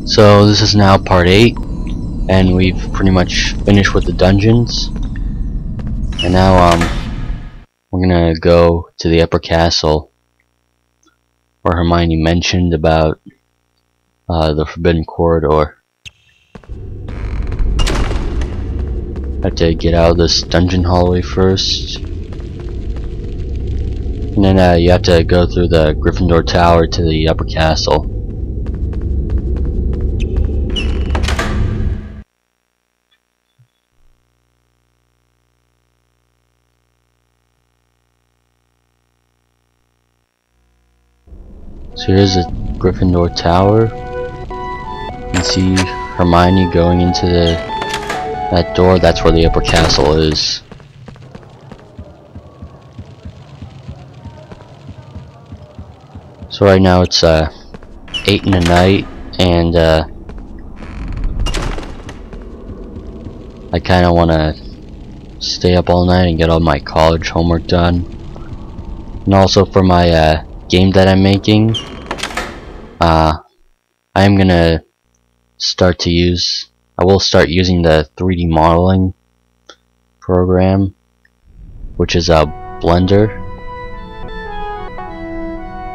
So this is now part 8, and we've pretty much finished with the dungeons. And now we're gonna go to the upper castle, where Hermione mentioned about the forbidden corridor. Have to get out of this dungeon hallway first, and then you have to go through the Gryffindor Tower to the upper castle. So here's the Gryffindor Tower. You can see Hermione going into that door. That's where the upper castle is. So right now it's 8 in the night, and I kind of want to stay up all night and get all my college homework done. And also for my game that I'm making, I'm gonna start to use, I will start using the 3D modeling program, which is a Blender.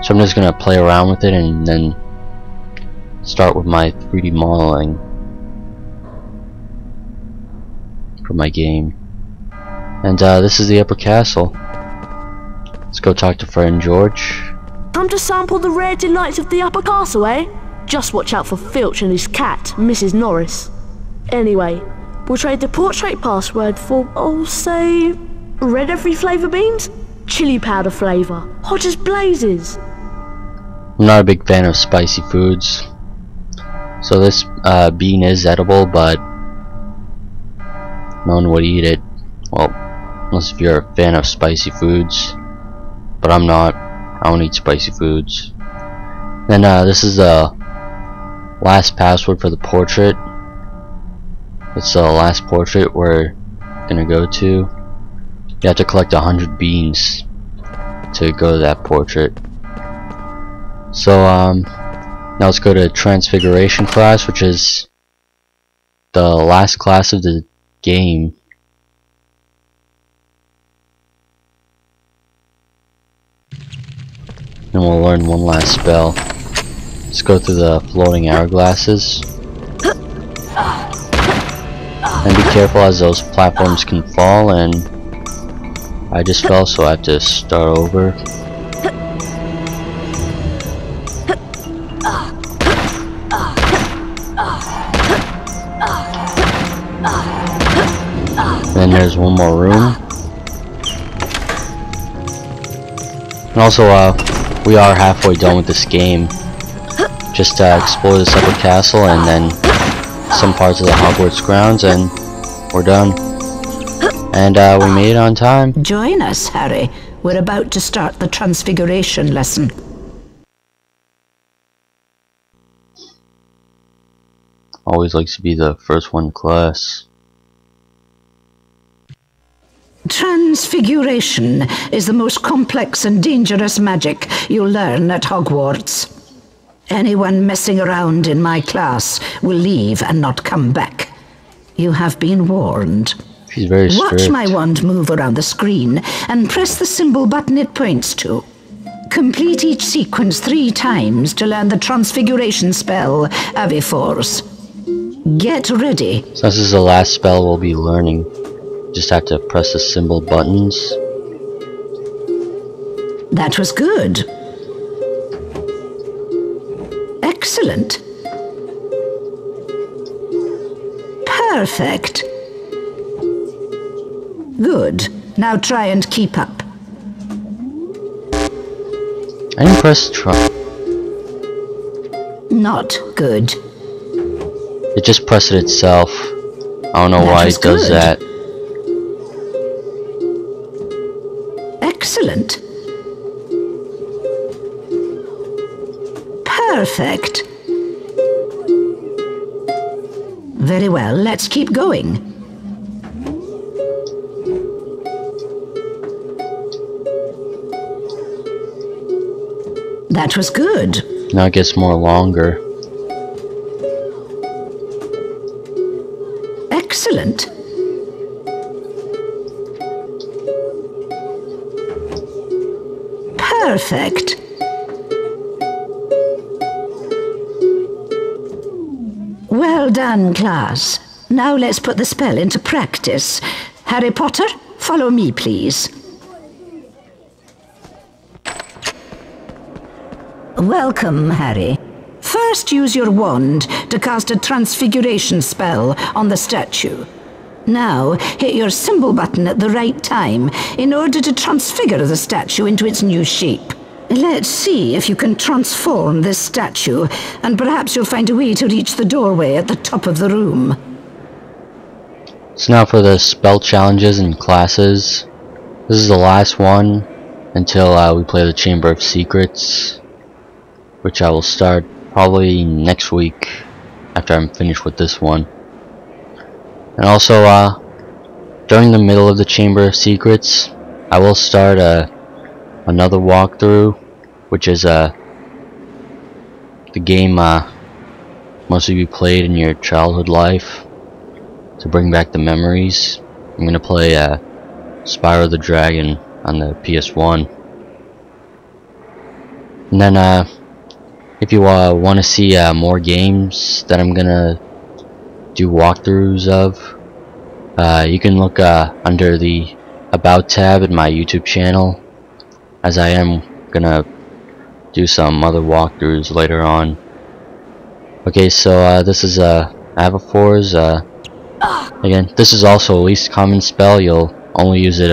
So I'm just gonna play around with it and then start with my 3D modeling for my game. And this is the upper castle. Let's go talk to friend George. Come to sample the rare delights of the upper castle, eh? Just watch out for Filch and his cat, Mrs. Norris. Anyway, we'll trade the portrait password for, I'll say, red every flavour beans? Chili powder flavour, hot as blazes. I'm not a big fan of spicy foods, so this bean is edible, but no one would eat it. Well, unless if you're a fan of spicy foods, but I'm not. I don't eat spicy foods. Then this is the last password for the portrait. It's the last portrait we're gonna go to. You have to collect 100 beans to go to that portrait. So now let's go to Transfiguration class, which is the last class of the game. And we'll learn one last spell. Let's go through the floating hourglasses. And be careful, as those platforms can fall, and I just fell, so I have to start over. Then there's one more room. And also, we are halfway done with this game. Just explore this upper castle and then some parts of the Hogwarts grounds, and we're done. And we made it on time. Join us, Harry. We're about to start the Transfiguration Lesson. Always likes to be the first one in class. Transfiguration is the most complex and dangerous magic you'll learn at Hogwarts. Anyone messing around in my class will leave and not come back. You have been warned. She's very strict. Watch my wand move around the screen and press the symbol button it points to. Complete each sequence 3 times to learn the Transfiguration spell, Aviforce. Get ready. So this is the last spell we'll be learning. Just have to press the symbol buttons. That was good. Excellent. Perfect. Good. Now try and keep up. I didn't press try. Not good. It just pressed it itself. I don't know why it does that. Excellent. Perfect. Very well, let's keep going. That was good. Now it gets more longer. Perfect. Well done, class. Now let's put the spell into practice. Harry Potter, follow me, please. Welcome, Harry. First, use your wand to cast a transfiguration spell on the statue. Now, hit your symbol button at the right time in order to transfigure the statue into its new shape. Let's see if you can transform this statue, and perhaps you'll find a way to reach the doorway at the top of the room. So now for the spell challenges and classes. This is the last one until we play the Chamber of Secrets, which I will start probably next week after I'm finished with this one. And also during the middle of the Chamber of Secrets, I will start another walkthrough, which is the game most of you played in your childhood life to bring back the memories. I'm gonna play Spyro the Dragon on the PS1. And then if you want to see more games that I'm gonna do walkthroughs of, you can look under the About tab in my YouTube channel, as I am gonna do some other walkthroughs later on. Okay, so this is Avaphors. Again, this is also a least common spell. You'll only use it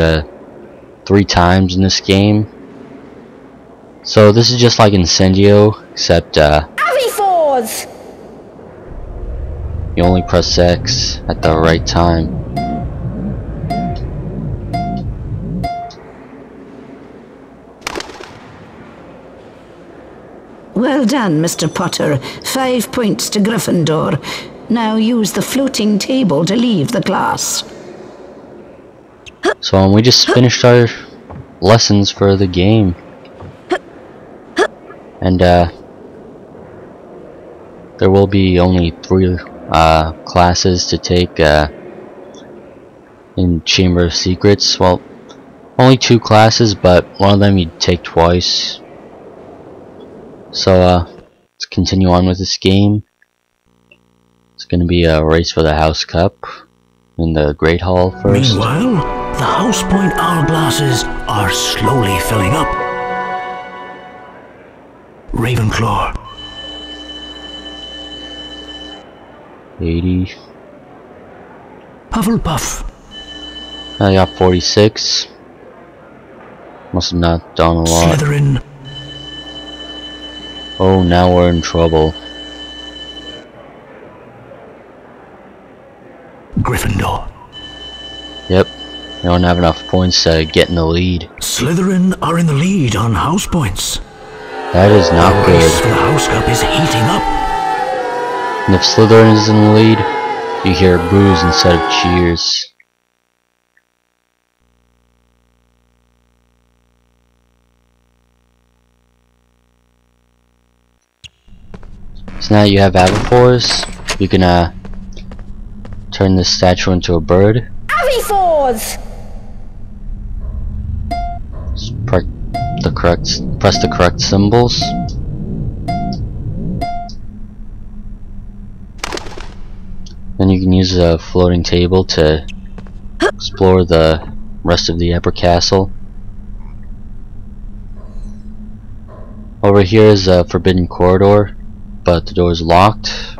3 times in this game. So this is just like Incendio, except Avaphors! you only press X at the right time. Well done, Mr. Potter. 5 points to Gryffindor. Now use the floating table to leave the class. So we just finished our lessons for the game. And there will be only 3 classes to take in Chamber of Secrets. Well, only 2 classes, but one of them you take twice. So let's continue on with this game. It's gonna be a race for the House Cup in the Great Hall first. Meanwhile, the House Point hourglasses are slowly filling up. Ravenclaw. 80. Hufflepuff. I got 46. Must have not done a lot. Slytherin. Oh, now we're in trouble. Gryffindor. Yep, we don't have enough points to get in the lead. Slytherin are in the lead on house points. That is not The race for good. the House Cup is heating up. And if Slytherin is in the lead, you hear boos instead of cheers. So now you have Avaphors. You can turn this statue into a bird. Avaphors! Just press the correct symbols. Then you can use a floating table to explore the rest of the upper castle. Over here is a forbidden corridor, but the door is locked.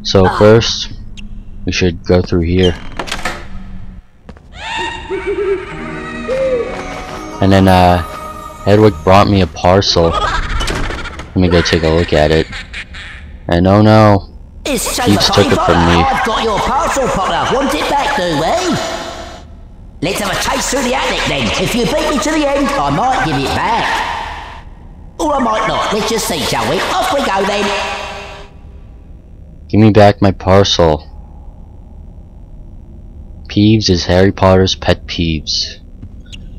So first, we should go through here. And then Hedwig brought me a parcel. Let me go take a look at it. And oh no, It's Peeves took it from me. I've got your parcel, Potter. Want it back, do we? Let's have a chase through the attic then. If you beat me to the end, I might give it back. Or I might not. Let's just see, shall we? Off we go then. Give me back my parcel. Peeves is Harry Potter's pet peeves.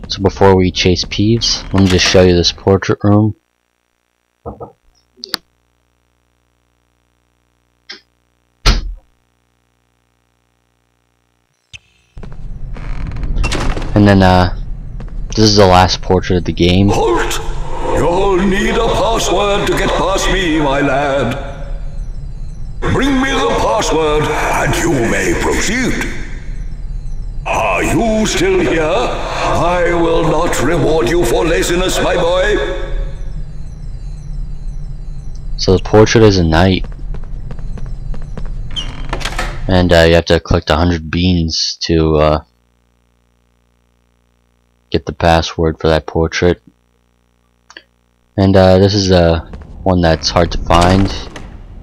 So before we chase Peeves, let me just show you this portrait room. And then this is the last portrait of the game. Halt! You'll need a password to get past me, my lad. Bring me the password, and you may proceed. Are you still here? I will not reward you for laziness, my boy. So the portrait is a knight. And you have to collect 100 beans to get the password for that portrait. And this is one that's hard to find.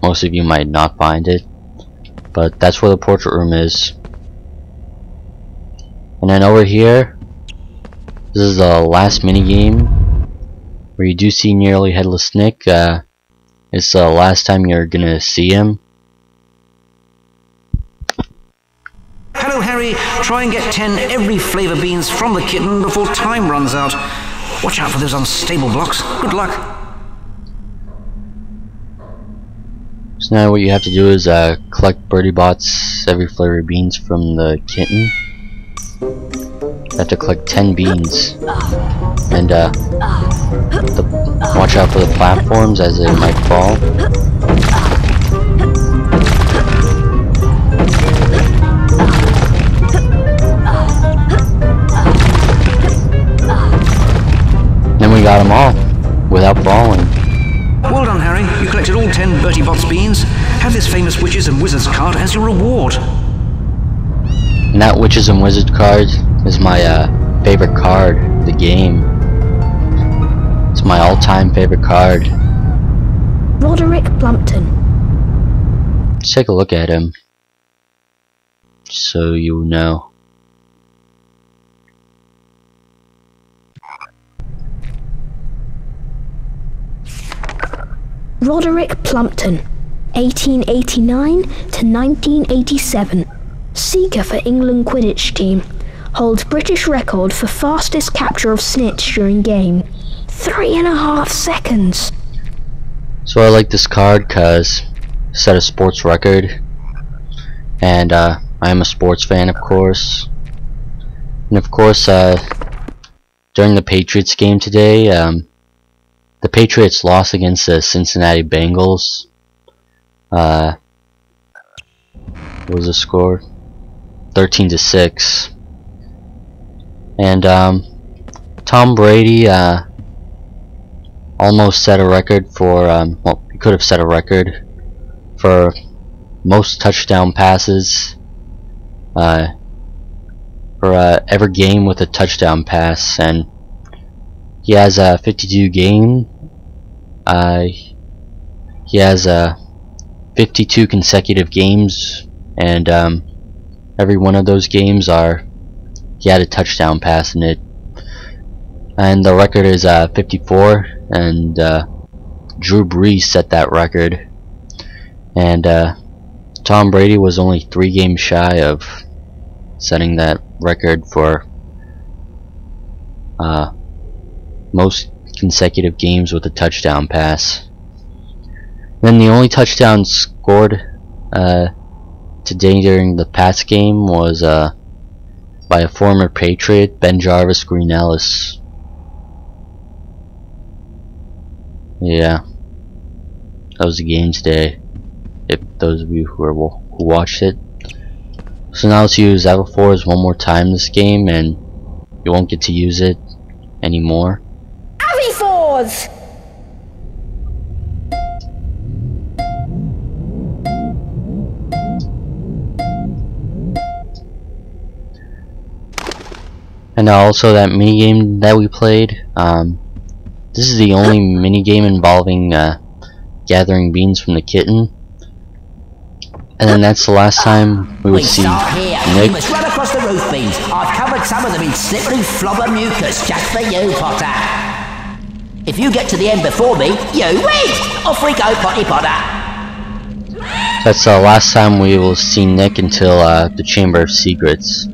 Most of you might not find it, but that's where the portrait room is. And then over here, this is the last minigame where you do see nearly headless Nick. It's the last time you're gonna see him. Hello, Harry. Try and get 10 every flavour beans from the kitten before time runs out. Watch out for those unstable blocks. Good luck. So now what you have to do is collect Birdie Bots every flavor of beans from the kitten. You have to collect 10 beans. And watch out for the platforms as they might fall. Then we got them all without falling. Well done, Harry. You collected all 10 Bertie Bott's beans. Have this famous Witches and Wizards card as your reward. And that Witches and Wizards card is my favorite card of the game. It's my all-time favorite card. Roderick Plumpton. Let's take a look at him, so you know. Roderick Plumpton, 1889 to 1987. Seeker for England Quidditch team. Holds British record for fastest capture of snitch during game. 3.5 seconds. So I like this card because it set a sports record. And I am a sports fan, of course. And of course, during the Patriots game today, the Patriots lost against the Cincinnati Bengals. What was the score? 13-6. And Tom Brady almost set a record for well, he could have set a record for most touchdown passes for every game with a touchdown pass, and he has 52 game. He has 52 consecutive games, and every one of those games he had a touchdown pass in it. And the record is 54, and Drew Brees set that record. And Tom Brady was only 3 games shy of setting that record for most consecutive games with a touchdown pass. Then the only touchdown scored today during the Pats game was by a former Patriot, Ben Jarvis Green Ellis. Yeah, that was the game today, if those of you who watched it. So now let's use Avifors one more time this game, and you won't get to use it anymore. Avifors! And also that minigame that we played, this is the only minigame involving gathering beans from the kitten. And then that's the last time we would see Nick. You must run across the roof beans. I've covered some of them in slippery flobber mucus just for you, Potter. If you get to the end before me, you win! Off we go, Potty Potter. That's the last time we will see Nick until the Chamber of Secrets.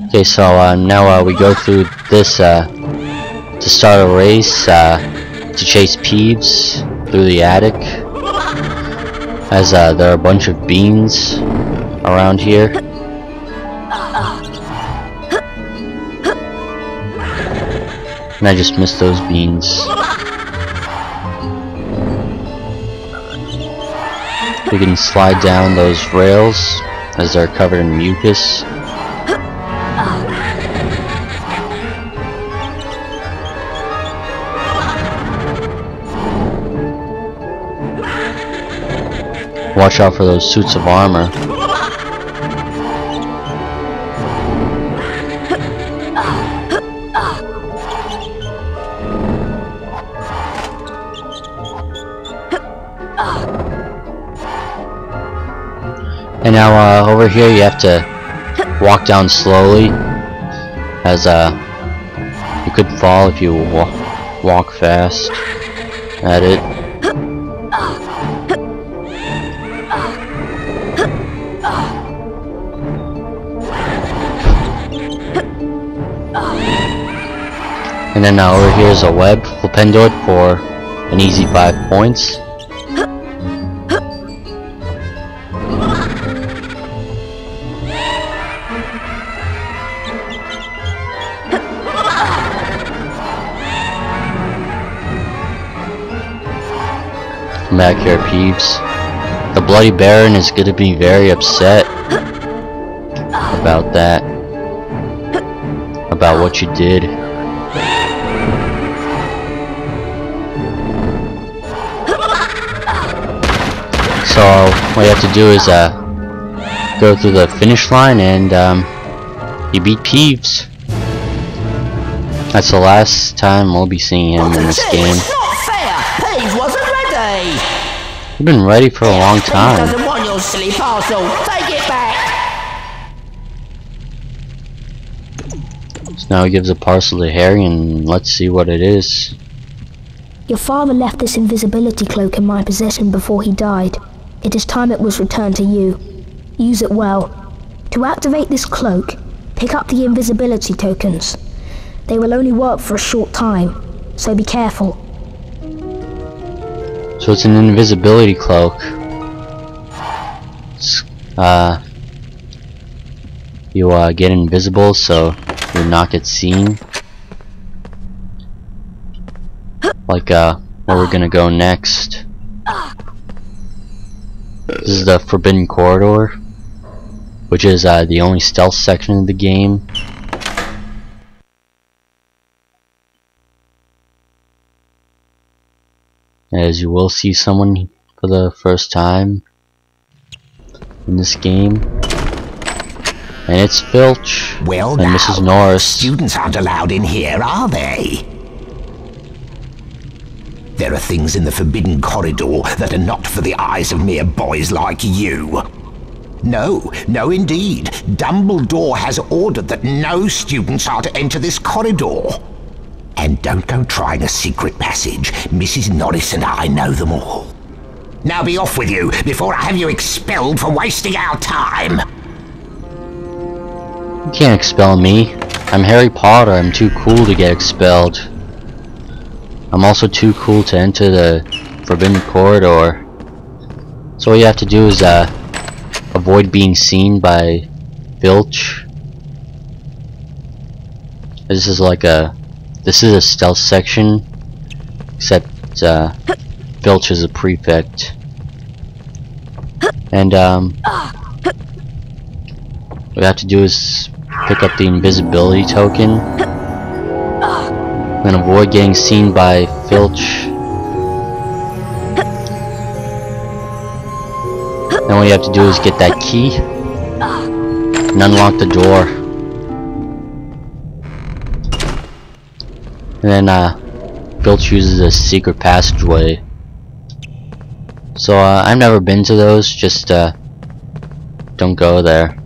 Okay, so now we go through this to start a race to chase Peeves through the attic, as there are a bunch of beans around here. And I just missed those beans. You can slide down those rails as they're covered in mucus. Watch out for those suits of armor. And now over here you have to walk down slowly, as you could fall if you walk fast at it. And then over here is a web. Flip into it for an easy 5 points. Come back here, Peeves. The Bloody Baron is going to be very upset about that. About what you did. So what you have to do is go through the finish line and you beat Peeves. That's the last time we'll be seeing him in this game. It's not fair. Peeves wasn't ready. You've been ready for a long time. Peeves doesn't want your silly parcel. Take it back. So now he gives a parcel to Harry, and let's see what it is. Your father left this invisibility cloak in my possession before he died. It is time it was returned to you. Use it well. To activate this cloak, pick up the invisibility tokens. They will only work for a short time, so be careful. So it's an invisibility cloak. You get invisible so you not get seen. Like where we're gonna go next. This is the Forbidden Corridor, which is the only stealth section of the game. As you will see someone for the first time in this game. And it's Filch Well, and now, Mrs. Norris. Students aren't allowed in here, are they? There are things in the Forbidden Corridor that are not for the eyes of mere boys like you. No, no indeed. Dumbledore has ordered that no students are to enter this corridor. And don't go trying a secret passage. Mrs. Norris and I know them all. Now be off with you, before I have you expelled for wasting our time. You can't expel me. I'm Harry Potter. I'm too cool to get expelled. I'm also too cool to enter the Forbidden Corridor. So all you have to do is avoid being seen by Filch. This is a stealth section, except Filch is a prefect. And what you have to do is pick up the invisibility token, and avoid getting seen by Filch. Then what you have to do is get that key and unlock the door. And then Filch uses a secret passageway. So I've never been to those, just don't go there.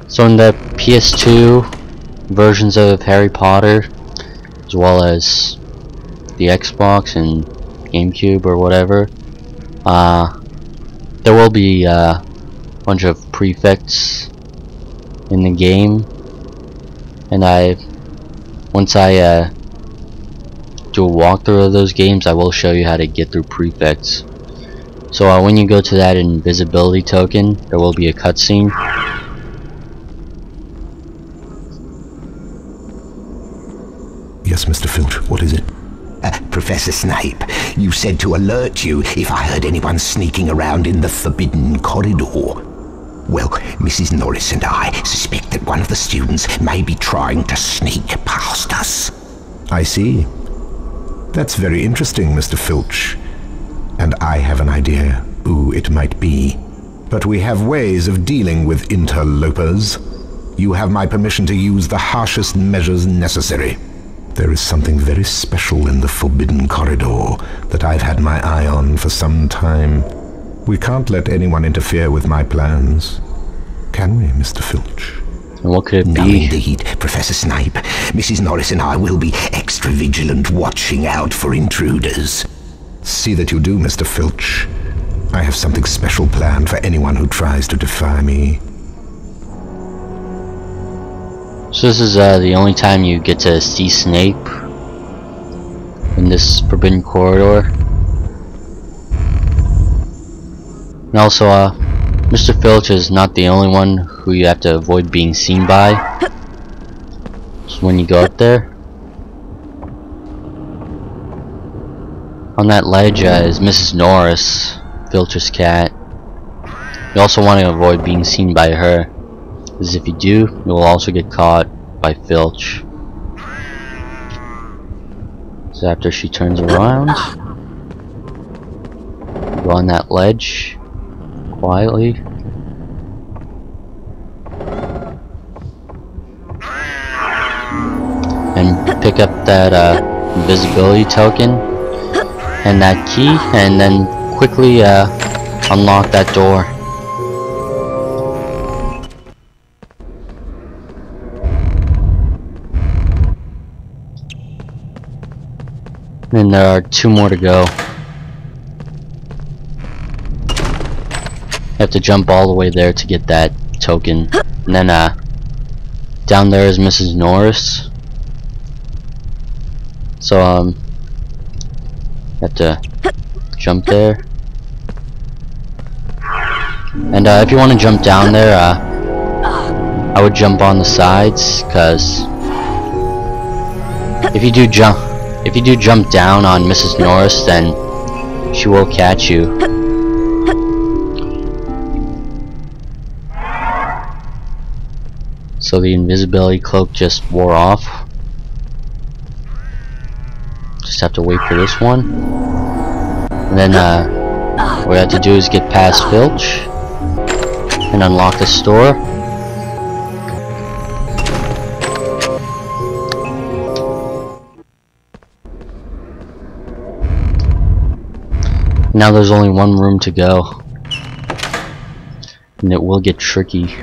So in the PS2 versions of Harry Potter, as well as the Xbox and GameCube or whatever, there will be a bunch of prefects in the game, and once I do a walkthrough of those games, I will show you how to get through prefects. So when you go to that invisibility token, there will be a cutscene. Yes, Mr. Filch, what is it? Professor Snape, you said to alert you if I heard anyone sneaking around in the forbidden corridor. Well, Mrs. Norris and I suspect that one of the students may be trying to sneak past us. I see. That's very interesting, Mr. Filch. And I have an idea who it might be. But we have ways of dealing with interlopers. You have my permission to use the harshest measures necessary. There is something very special in the forbidden corridor that I've had my eye on for some time. We can't let anyone interfere with my plans. Can we, Mr. Filch? And what could it be? No, indeed, Professor Snape. Mrs. Norris and I will be extra vigilant, watching out for intruders. See that you do, Mr. Filch. I have something special planned for anyone who tries to defy me. So this is the only time you get to see Snape in this forbidden corridor. And also, Mr. Filch is not the only one who you have to avoid being seen by. So when you go up there, on that ledge is Mrs. Norris, Filch's cat. You also want to avoid being seen by her, because if you do, you will also get caught by Filch. So after she turns around, go on that ledge quietly. And pick up that invisibility token and that key, and then quickly unlock that door. And there are 2 more to go. You have to jump all the way there to get that token. And then down there is Mrs. Norris. So you have to jump there. And if you want to jump down there, I would jump on the sides, cause if you do jump down on Mrs. Norris, then she will catch you. So the invisibility cloak just wore off. Just have to wait for this one. And then what we have to do is get past Filch and unlock the store. Now there's only one room to go, and it will get tricky.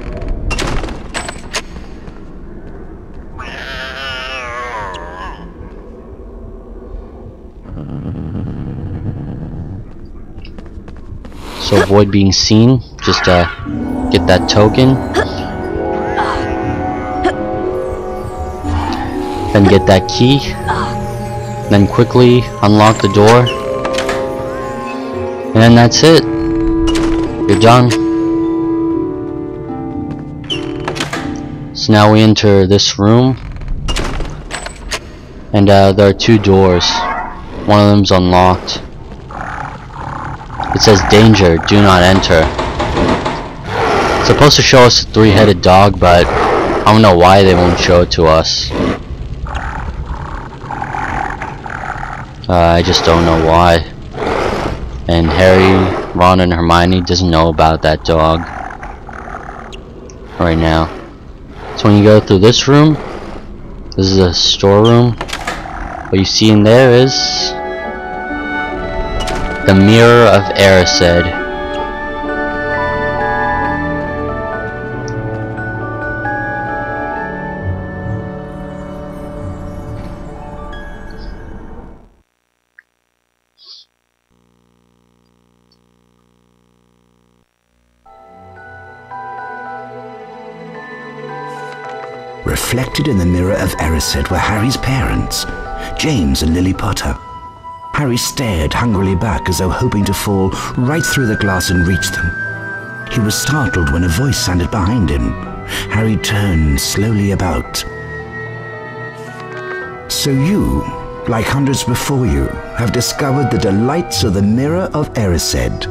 So avoid being seen, just get that token, then get that key, then quickly unlock the door, and then that's it. You're done. So now we enter this room, and there are 2 doors. One of them's unlocked. It says danger, do not enter. It's supposed to show us a 3-headed dog, but I don't know why they won't show it to us. I just don't know why. And Harry, Ron, and Hermione doesn't know about that dog right now. So when you go through this room, this is a storeroom. What you see in there is the mirror of Erised. Reflected in the mirror of Erised were Harry's parents, James and Lily Potter. Harry stared hungrily back as though hoping to fall right through the glass and reach them. He was startled when a voice sounded behind him. Harry turned slowly about. So you, like hundreds before you, have discovered the delights of the mirror of Erised,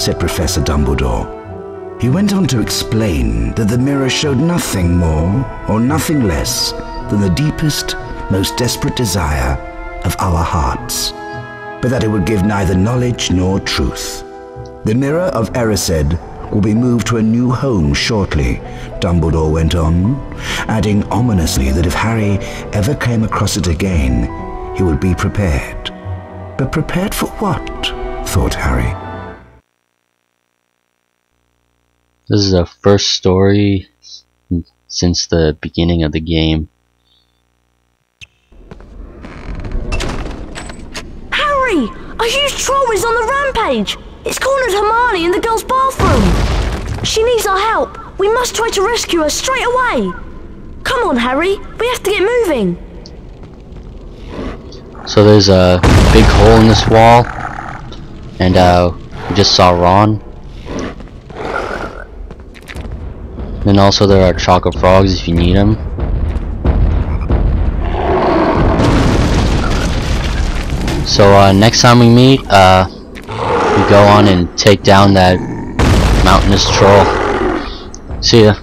said Professor Dumbledore. He went on to explain that the mirror showed nothing more or nothing less than the deepest, most desperate desire of our hearts, but that it would give neither knowledge nor truth. The mirror of Erised will be moved to a new home shortly, Dumbledore went on, adding ominously that if Harry ever came across it again, he would be prepared. But prepared for what? Thought Harry. This is the first story since the beginning of the game. Harry! A huge troll is on the rampage! It's cornered Hermione in the girls' bathroom! She needs our help! We must try to rescue her straight away! Come on, Harry! We have to get moving! So there's a big hole in this wall, and we just saw Ron. Then also there are chocolate frogs if you need them. So next time we meet, we go on and take down that mountainous troll. See ya.